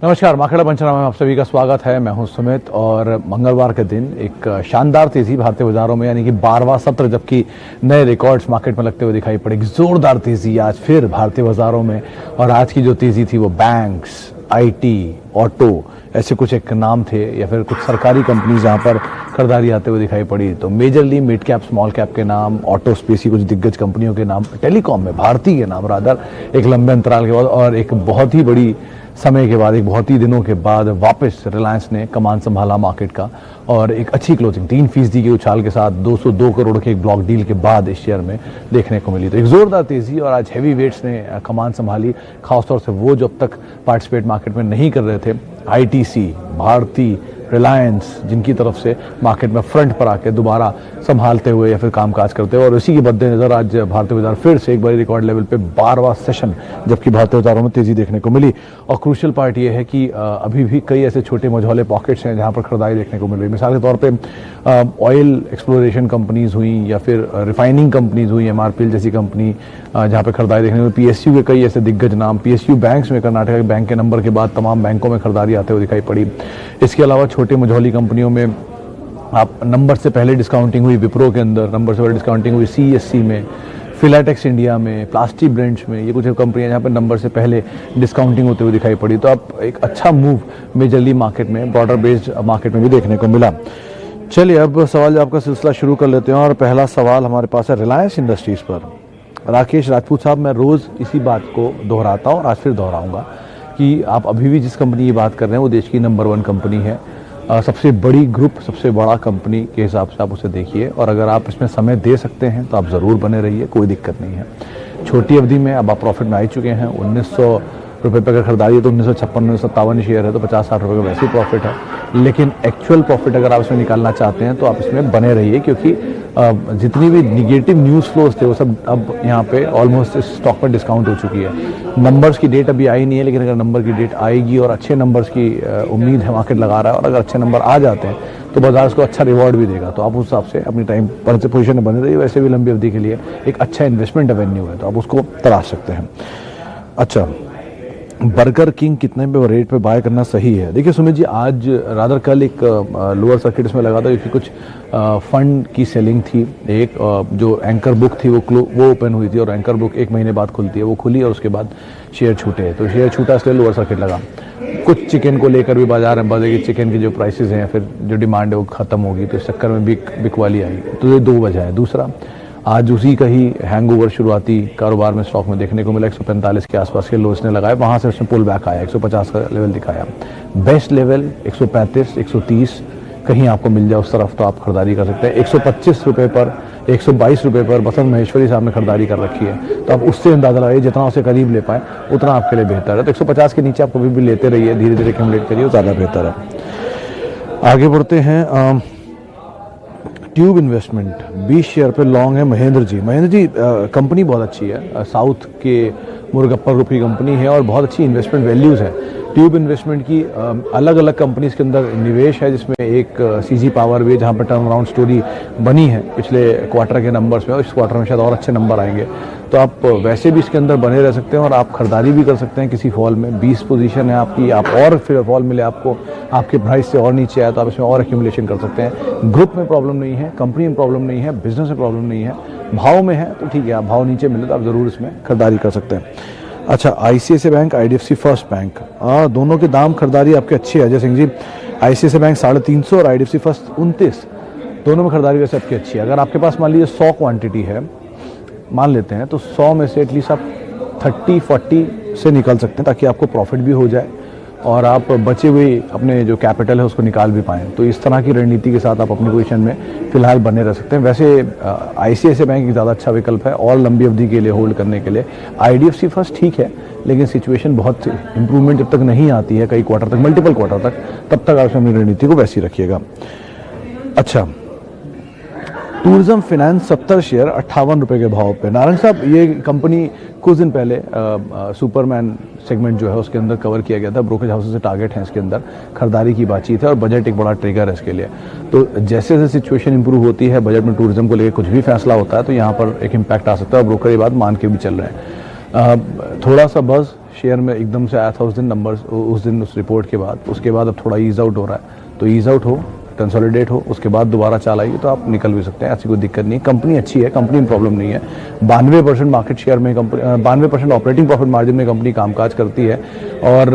नमस्कार, मार्केट पंचनामा में आप सभी का स्वागत है। मैं हूं सुमित और मंगलवार के दिन एक शानदार तेजी भारतीय बाजारों में यानी कि 12वां सत्र जबकि नए रिकॉर्ड्स मार्केट में लगते हुए दिखाई पड़े। जोरदार तेजी आज फिर भारतीय बाजारों में और आज की जो तेजी थी वो बैंक्स, आईटी, ऑटो ऐसे कुछ एक नाम थे या फिर कुछ सरकारी कंपनी जहां पर खरीदारी आते हुए दिखाई पड़ी। तो majorly mid cap, small cap के नाम, ऑटो स्पेस की कुछ दिग्गज कंपनियों के नाम, टेलीकॉम में भारती के नाम रादर एक लंबे अंतराल के बाद और एक बहुत ही बड़ी समय के बाद, एक बहुत ही दिनों के बाद वापस रिलायंस ने कमान संभाला मार्केट का और एक अच्छी क्लोजिंग 3% की उछाल के साथ 202 करोड़ के एक ब्लॉक डील के बाद इस शेयर में देखने को मिली। तो एक जोरदार तेजी और आज हैवी वेट्स ने कमान संभाली, खासतौर से वो जो अब तक पार्टिसिपेट मार्केट में नहीं कर रहे थे, आईटीसी, भारती, रिलायंस, जिनकी तरफ से मार्केट में फ्रंट पर आके दोबारा संभालते हुए या फिर कामकाज करते हुए और इसी के मद्देनजर आज भारतीय बाजार फिर से एक बड़ी रिकॉर्ड लेवल पे 12वां सेशन जबकि भारतीय बाजारों में तेजी देखने को मिली। और क्रूशियल पार्ट ये है कि अभी भी कई ऐसे छोटे मझौले पॉकेट्स हैं जहां पर खरीदारी देखने को मिल रही है। मिसाल के तौर पर ऑयल एक्सप्लोरेशन कंपनीज हुई या फिर रिफाइनिंग कंपनीज हुई, एमआरपीएल जैसी कंपनी जहां पर खरीदारी देखने को मिली। पीएसयू के कई ऐसे दिग्गज नाम, पीएसयू बैंक्स में कर्नाटक के बैंक के नंबर के बाद तमाम बैंकों में खरीदारी आते हुए दिखाई पड़ी। इसके अलावा छोटे मझौली कंपनियों में आप नंबर से पहले डिस्काउंटिंग हुई विप्रो के अंदर, नंबर से पहले डिस्काउंटिंग हुई सीएससी में, फिलाटेक्स इंडिया में, प्लास्टिक ब्रांड्स में, ये कुछ कंपनियां जहां पर नंबर से पहले डिस्काउंटिंग होते हुए दिखाई पड़ी। तो अब एक अच्छा मूव मेजरली मार्केट में, ब्रॉडर बेस्ड मार्केट में भी देखने को मिला। चलिए अब सवाल जवाब का सिलसिला शुरू कर लेते हैं और पहला सवाल हमारे पास है रिलायंस इंडस्ट्रीज पर। राकेश राजपूत साहब, मैं रोज इसी बात को दोहराता हूँ और आज फिर दोहराऊंगा कि आप अभी भी जिस कंपनी की बात कर रहे हैं वो देश की नंबर 1 कंपनी है, सबसे बड़ी ग्रुप, सबसे बड़ा कंपनी के हिसाब से आप उसे देखिए और अगर आप इसमें समय दे सकते हैं तो आप ज़रूर बने रहिए, कोई दिक्कत नहीं है। छोटी अवधि में अब आप प्रॉफिट में आ चुके हैं। 1900 रुपये पर अगर खरीदारी है तो 1956-1957 शेयर है तो 50-60 रुपये का वैसे ही प्रॉफिट है। लेकिन एक्चुअल प्रॉफिट अगर आप इसमें निकालना चाहते हैं तो आप इसमें बने रहिए क्योंकि जितनी भी निगेटिव न्यूज़ फ्लोज थे वो सब अब यहाँ पे ऑलमोस्ट इस स्टॉक पर डिस्काउंट हो चुकी है। नंबर्स की डेट अभी आई नहीं है लेकिन अगर नंबर की डेट आएगी और अच्छे नंबर्स की उम्मीद है, मार्केट लगा रहा है, और अगर अच्छे नंबर आ जाते हैं तो बाजार उसको अच्छा रिवॉर्ड भी देगा। तो आप उस हिसाब से अपनी टाइम पर से पोजीशन में बने रहिए। वैसे भी लंबी अवधि के लिए एक अच्छा इन्वेस्टमेंट एवेन्यू है तो आप उसको तलाश सकते हैं। अच्छा, बर्गर किंग कितने पे रेट पे बाय करना सही है? देखिए सुमित जी, आज रादर कल एक लोअर सर्किट इसमें लगा था क्योंकि कुछ फंड की सेलिंग थी। एक जो एंकर बुक थी वो ओपन हुई थी और एंकर बुक 1 महीने बाद खुलती है, वो खुली और उसके बाद शेयर छूटे, तो शेयर छूटा इसलिए लोअर सर्किट लगा। कुछ चिकन को लेकर भी बाजार में बदले कि चिकन की जो प्राइसेस हैं फिर जो डिमांड है वो खत्म होगी, तो इस चक्कर में बिकवाली आई। तो ये 2 वजह है। दूसरा, आज उसी का ही हैंगओवर शुरुआती कारोबार में स्टॉक में देखने को मिला। 145 के आसपास के लोज ने लगाए, वहां से उसने पुल बैक आया, 150 का लेवल दिखाया। बेस्ट लेवल 135, 130 कहीं आपको मिल जाए उस तरफ तो आप खरीदारी कर सकते हैं। 125 रुपये पर, 122 रुपये पर बसंत महेश्वरी साहब ने खरीदारी कर रखी है, तो आप उससे अंदाजा लगाइए जितना उसे करीब ले पाए उतना आपके लिए बेहतर है। तो 150 के नीचे आप कभी भी लेते रहिए, धीरे धीरे एक्यूमुलेट करिए, ज़्यादा बेहतर है। आगे बढ़ते हैं। ट्यूब इन्वेस्टमेंट 20 शेयर पे लॉन्ग है महेंद्र जी। महेंद्र जी, कंपनी बहुत अच्छी है, साउथ के मुर्गप्पा ग्रुप की कंपनी है और बहुत अच्छी इन्वेस्टमेंट वैल्यूज़ है। ट्यूब इन्वेस्टमेंट की अलग अलग कंपनीज के अंदर निवेश है, जिसमें एक सीजी पावर भी है जहाँ पर टर्न अराउंड स्टोरी बनी है पिछले क्वार्टर के नंबर्स में और इस क्वार्टर में शायद और अच्छे नंबर आएंगे। तो आप वैसे भी इसके अंदर बने रह सकते हैं और आप खरीदारी भी कर सकते हैं किसी फॉल में। 20 पोजीशन है आपकी, आप और फिर फॉल मिले आपको, आपके प्राइस से और नीचे आया तो आप इसमें और एक्यूमुलेशन कर सकते हैं। ग्रुप में प्रॉब्लम नहीं है, कंपनी में प्रॉब्लम नहीं है, बिजनेस में प्रॉब्लम नहीं है, भाव में है तो ठीक है, आप भाव नीचे मिले तो आप जरूर इसमें खरीदारी कर सकते हैं। अच्छा, ICICI bank, IDFC first bank, दोनों के दाम खरीदारी आपके अच्छी है अजय सिंह जी। आईसीआईसीआई बैंक 350 और आईडीएफसी फर्स्ट 29, दोनों में खरीदारी वैसे आपकी अच्छी है। अगर आपके पास मान लीजिए 100 क्वांटिटी है, मान लेते हैं, तो 100 में से एटलीस्ट आप 30-40 से निकल सकते हैं ताकि आपको प्रॉफिट भी हो जाए और आप बचे हुए अपने जो कैपिटल है उसको निकाल भी पाएँ। तो इस तरह की रणनीति के साथ आप अपनी पोजीशन में फिलहाल बने रह सकते हैं। वैसे आईसीआईसीआई बैंक एक ज़्यादा अच्छा विकल्प है और लंबी अवधि के लिए होल्ड करने के लिए। आईडीएफसी फर्स्ट ठीक है लेकिन सिचुएशन बहुत इंप्रूवमेंट जब तक नहीं आती है, कई क्वार्टर तक, मल्टीपल क्वार्टर तक, तब तक आप अपनी रणनीति को वैसी रखिएगा। अच्छा, टूरिज्म फाइनेंस 70 शेयर 58 रुपये के भाव पे। नारायण साहब, ये कंपनी कुछ दिन पहले सुपरमैन सेगमेंट जो है उसके अंदर कवर किया गया था। ब्रोकरेज हाउसेस से टारगेट है इसके अंदर, खरीदारी की बातचीत है और बजट एक बड़ा ट्रिगर है इसके लिए। तो जैसे जैसे सिचुएशन इंप्रूव होती है, बजट में टूरिज्म को लेकर कुछ भी फैसला होता है तो यहाँ पर एक इम्पैक्ट आ सकता है और ब्रोकर ये बात मान के भी चल रहे हैं। थोड़ा सा बस शेयर में एकदम से आया था उस दिन नंबर्स, उस दिन उस रिपोर्ट के बाद, उसके बाद अब थोड़ा ईज आउट हो रहा है, तो ईज आउट हो, कंसोलिडेट हो, उसके बाद दोबारा चाल आएगी तो आप निकल भी सकते हैं, ऐसी कोई दिक्कत नहीं है। कंपनी अच्छी है, कंपनी में प्रॉब्लम नहीं है। 92% मार्केट शेयर में कंपनी, 92% ऑपरेटिंग प्रॉफिट मार्जिन में कंपनी कामकाज करती है। और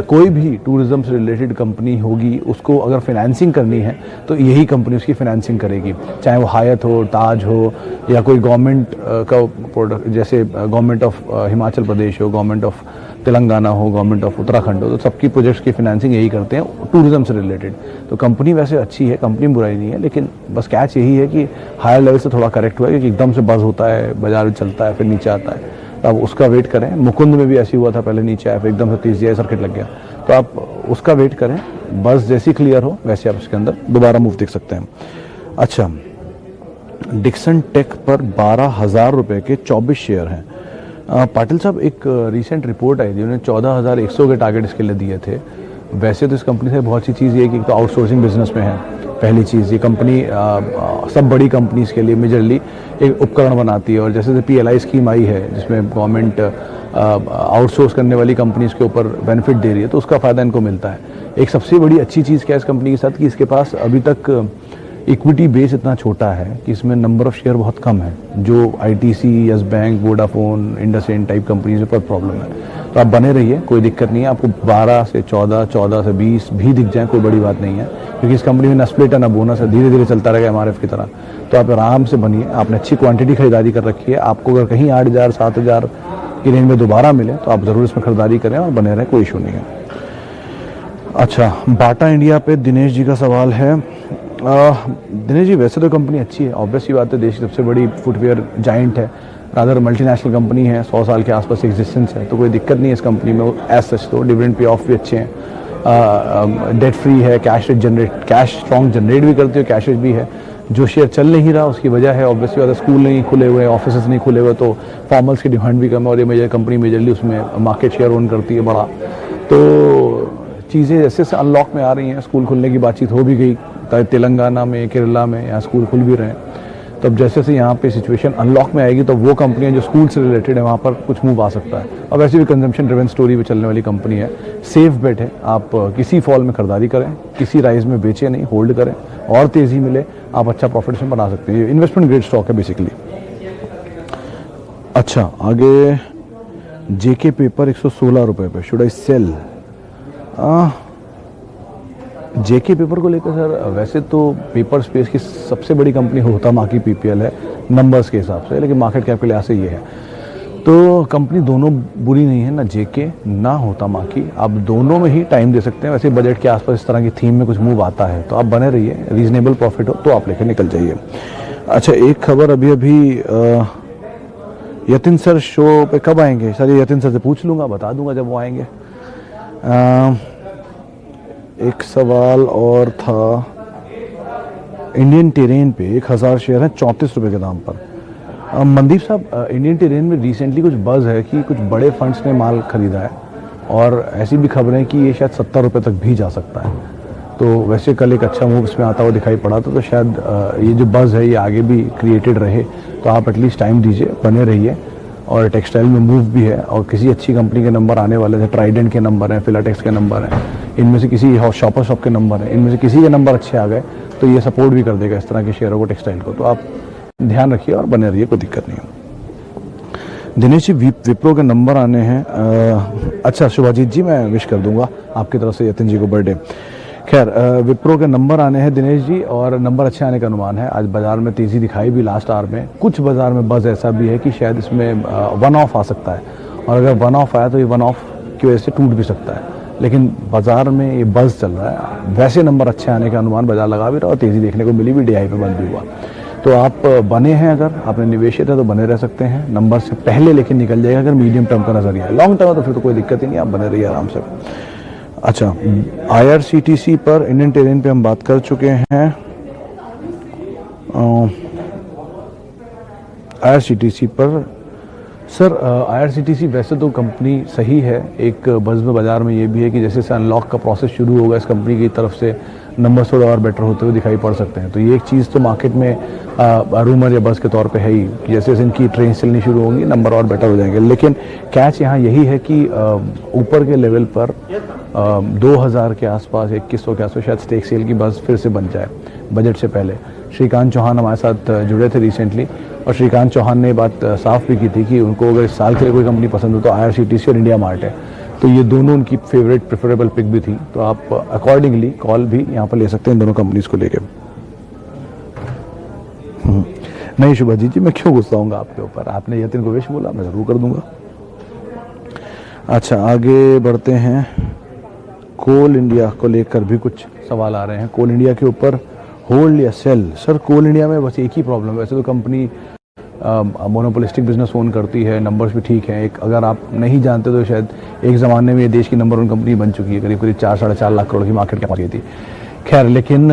कोई भी टूरिज्म से रिलेटेड कंपनी होगी, उसको अगर फाइनेंसिंग करनी है तो यही कंपनी उसकी फाइनेंसिंग करेगी, चाहे वो हायत हो, ताज हो, या कोई गवर्नमेंट का प्रोडक्ट, जैसे गवर्नमेंट ऑफ हिमाचल प्रदेश हो, गवर्नमेंट ऑफ तेलंगाना हो, गवर्नमेंट ऑफ उत्तराखंड हो, तो सबकी प्रोजेक्ट्स की फाइनेंसिंग यही करते हैं टूरिज्म से रिलेटेड। तो कंपनी वैसे अच्छी है, कंपनी में बुराई नहीं है, लेकिन बस कैच यही है कि हायर लेवल से थोड़ा करेक्ट हुआ है, क्योंकि एकदम से बज़ होता है, बाजार में चलता है, फिर नीचे आता है। तो आप उसका वेट करें। मुकुंद में भी ऐसी हुआ था, पहले नीचे आया, फिर एकदम से 30 सर्किट लग गया, तो आप उसका वेट करें। बस जैसी क्लियर हो वैसे आप इसके अंदर दोबारा मूव देख सकते हैं। अच्छा, डिक्सन टेक पर 12,000 रुपये के 24 शेयर हैं। पाटिल साहब, एक रिसेंट रिपोर्ट आई थी, उन्होंने 14,100 के टारगेट इसके लिए दिए थे। वैसे तो इस कंपनी से बहुत सी चीज़ ये है कि तो आउटसोर्सिंग बिजनेस में है। पहली चीज़, ये कंपनी सब बड़ी कंपनीज के लिए मेजरली एक उपकरण बनाती है, और जैसे PLI स्कीम आई है जिसमें गवर्नमेंट आउटसोर्स करने वाली कंपनीज के ऊपर बेनिफिट दे रही है, तो उसका फ़ायदा इनको मिलता है। एक सबसे बड़ी अच्छी चीज़ क्या है इस कंपनी के साथ कि इसके पास अभी तक इक्विटी बेस इतना छोटा है कि इसमें नंबर ऑफ शेयर बहुत कम है, जो ITC, yes bank, Vodafone, IndusInd type companies में बहुत प्रॉब्लम है। तो आप बने रहिए, कोई दिक्कत नहीं है। आपको 12 से 14, 14 से 20 भी दिख जाए, कोई बड़ी बात नहीं है, क्योंकि इस कंपनी में न स्प्लिट है ना बोनस है, धीरे धीरे चलता रहेगा MRF की तरह। तो आप आराम से बनिए। आपने अच्छी क्वांटिटी खरीदारी कर रखी है, आपको अगर कहीं 8,000, 7,000 की रेंज में दोबारा मिले तो आप ज़रूर इसमें खरीदारी करें और बने रहें, कोई इशू नहीं है। अच्छा, बाटा इंडिया पे दिनेश जी का सवाल है। दिनेश जी, वैसे तो कंपनी अच्छी है, ऑब्वियस ही बात है, देश की सबसे बड़ी फुटवेयर जाइंट है, रादर मल्टीनेशनल कंपनी है, 100 साल के आसपास एग्जिस्टेंस है, तो कोई दिक्कत नहीं है इस कंपनी में एज सच। तो डिविडेंड पे ऑफ भी अच्छे हैं, डेट फ्री है, कैश स्ट्रॉन्ग जनरेट भी करती है, कैश भी है। जो शेयर चल नहीं रहा उसकी वजह है ऑब्वियसली बात है, स्कूल नहीं खुले हुए, ऑफिस नहीं खुले हुए, तो फॉर्मल्स की डिमांड भी कम है, और ये मेजर कंपनी मेजरली उसमें मार्केट शेयर ओन करती है बड़ा। तो चीज़ें जैसे से अनलॉक में आ रही हैं, स्कूल खुलने की बातचीत हो भी गई तेलंगाना में, केरला में, यहाँ स्कूल खुल भी रहे हैं। तब जैसे जैसे यहाँ पे सिचुएशन अनलॉक में आएगी तो वो कंपनियां जो स्कूल से रिलेटेड है वहाँ पर कुछ मूव आ सकता है। और वैसे भी कंजम्पशन ड्रिवन स्टोरी पे चलने वाली कंपनी है, सेफ बेट है। आप किसी फॉल में खरीदारी करें, किसी राइज में बेचें नहीं, होल्ड करें, और तेज़ी मिले आप अच्छा प्रॉफिट में बना सकते हैं। इन्वेस्टमेंट ग्रेड स्टॉक है बेसिकली। अच्छा, आगे JK पेपर 116 रुपये पे, should I sell? JK paper को लेकर सर, वैसे तो पेपर स्पेस की सबसे बड़ी कंपनी हुतामाकी PPL है नंबर्स के हिसाब से, लेकिन मार्केट कैप के लिहाज से ये है। तो कंपनी दोनों बुरी नहीं है, ना JK ना हुतामाकी, आप दोनों में ही टाइम दे सकते हैं। वैसे बजट के आसपास इस तरह की थीम में कुछ मूव आता है तो आप बने रहिए, रीजनेबल प्रॉफिट हो तो आप लेकर निकल जाइए। अच्छा, एक खबर अभी यतिन सर शो पे कब आएंगे? सर ये यतिन सर से पूछ लूँगा, बता दूंगा जब वो आएंगे। एक सवाल और था, इंडियन टेरेन पे 1,000 शेयर है 34 रुपये के दाम पर। मनदीप साहब, इंडियन टेरेन में रिसेंटली कुछ बज़ है कि कुछ बड़े फंड्स ने माल खरीदा है, और ऐसी भी खबरें कि ये शायद 70 रुपये तक भी जा सकता है। तो वैसे कल एक अच्छा मूव इसमें आता हुआ दिखाई पड़ा था, तो शायद ये जो बज़ है ये आगे भी क्रिएटेड रहे। तो आप एटलीस्ट टाइम दीजिए, बने रहिए। और टेक्सटाइल में मूव भी है, और किसी अच्छी कंपनी के नंबर आने वाले थे, ट्राइडेंट के नंबर हैं, फिलाटेक्स के नंबर हैं, इनमें से किसी शॉपर शॉप के नंबर हैं, इनमें से किसी के नंबर अच्छे आ गए तो ये सपोर्ट भी कर देगा इस तरह के शेयरों को, टेक्सटाइल को। तो आप ध्यान रखिए और बने रहिए, कोई दिक्कत नहीं है। दिनेश जी, विप्रो के नंबर आने हैं। अच्छा शुभाजीत जी, मैं विश कर दूंगा आपकी तरफ से यतिन जी को बर्थडे। खैर, विप्रो के नंबर आने हैं दिनेश जी, और नंबर अच्छे आने का अनुमान है। आज बाजार में तेज़ी दिखाई भी लास्ट आवर में, कुछ बाजार में बज़ ऐसा भी है कि शायद इसमें वन ऑफ आ सकता है, और अगर वन ऑफ आया तो ये वन ऑफ की वजह से टूट भी सकता है, लेकिन बाजार में ये बज़ चल रहा है। वैसे नंबर अच्छे आने का अनुमान बाजार लगा भी रहा, और तेज़ी देखने को मिली भी, DI पे बंद भी हुआ। तो आप बने हैं, अगर आपने निवेशित है तो बने रह सकते हैं नंबर से पहले, लेकिन निकल जाएगा अगर मीडियम टर्म का नजरिया है। लॉन्ग टर्म है तो फिर तो कोई दिक्कत ही नहीं, आप बने रहिए आराम से। अच्छा, IRCTC पर, इंडियन टेरेन पे हम बात कर चुके हैं। IRCTC पर सर, IRCTC वैसे तो कंपनी सही है। एक बज़ में बाजार में ये भी है कि जैसे से अनलॉक का प्रोसेस शुरू होगा इस कंपनी की तरफ से, नंबर थोड़ा और बेटर होते हुए दिखाई पड़ सकते हैं। तो ये एक चीज़ तो मार्केट में रूमर या बस के तौर पे है ही, जैसे जैसे इनकी ट्रेन चलनी शुरू होंगी नंबर और बेटर हो जाएंगे। लेकिन कैच यहाँ यही है कि ऊपर के लेवल पर 2000 के आसपास, 2100 के आसपास शायद स्टेक सेल की बस फिर से बन जाए बजट से पहले। श्रीकांत चौहान हमारे साथ जुड़े थे रिसेंटली, और श्रीकांत चौहान ने बात साफ भी की थी कि उनको अगर इस साल के लिए कोई कंपनी पसंद हो तो IRCTC और इंडिया मार्ट है। तो ये दोनों उनकी फेवरेट प्रेफरेबल पिक भी थी। तो आप अकॉर्डिंगली कॉल भी यहाँ पर ले सकते हैं इन दोनों कंपनीज को लेके। नहीं शुभाजी जी, मैं क्यों गुस्सा हूँगा आपके ऊपर? आपने यतिन को विश बोला, मैं ज़रूर कर दूंगा। अच्छा, आगे बढ़ते हैं। कोल इंडिया को लेकर भी कुछ सवाल आ रहे हैं। कोल इंडिया के ऊपर होल्ड या सेल? सर, कोल इंडिया में बस एक ही प्रॉब्लम है। वैसे तो कंपनी मोनोपोलिस्टिक बिजनेस ओन करती है, नंबर्स भी ठीक हैं। एक अगर आप नहीं जानते तो शायद एक ज़माने में ये देश की नंबर 1 कंपनी बन चुकी है, करीब करीब 4-4.5 लाख करोड़ की मार्केट कैप गई थी। खैर, लेकिन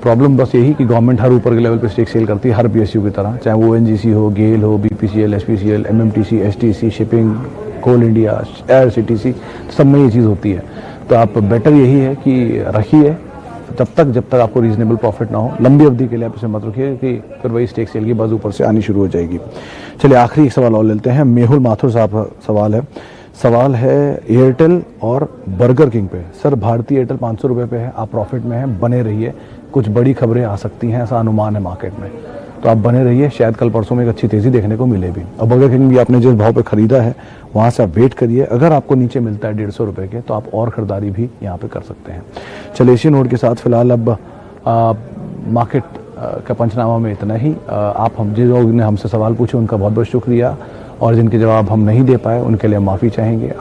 प्रॉब्लम बस यही कि गवर्नमेंट हर ऊपर के लेवल पे स्टेक सेल करती है, हर PSU की तरह, चाहे वो ONGC हो, गेल हो, BPCL, SPCL, MMTC, STC, shipping, Coal India, IRCTC, सब में ये चीज़ होती है। तो आप बेटर यही है कि रखिए जब तक आपको रीजनेबल प्रॉफिट ना हो। लंबी अवधि के लिए आप इसे मत रखिए कि फिर वही स्टेक सेल की बस ऊपर से आनी शुरू हो जाएगी। चलिए, आखिरी एक सवाल और लेते हैं। मेहुल माथुर साहब सवाल है एयरटेल और बर्गर किंग पे। सर, भारतीय एयरटेल 500 रुपये पे है, आप प्रॉफिट में हैं, बने रहिए। कुछ बड़ी खबरें आ सकती हैं, ऐसा अनुमान है मार्केट में, तो आप बने रहिए। शायद कल परसों में एक अच्छी तेज़ी देखने को मिले भी। और बर्गर किंग भी आपने जिस भाव पे खरीदा है वहाँ से आप वेट करिए। अगर आपको नीचे मिलता है 150 रुपये के, तो आप और खरीदारी भी यहाँ पे कर सकते हैं। चलिए, इसी नोट के साथ फिलहाल अब मार्केट का पंचनामा में इतना ही। आप हम जिन लोगों ने हमसे सवाल पूछे उनका बहुत बहुत शुक्रिया, और जिनके जवाब हम नहीं दे पाए उनके लिए माफ़ी चाहेंगे।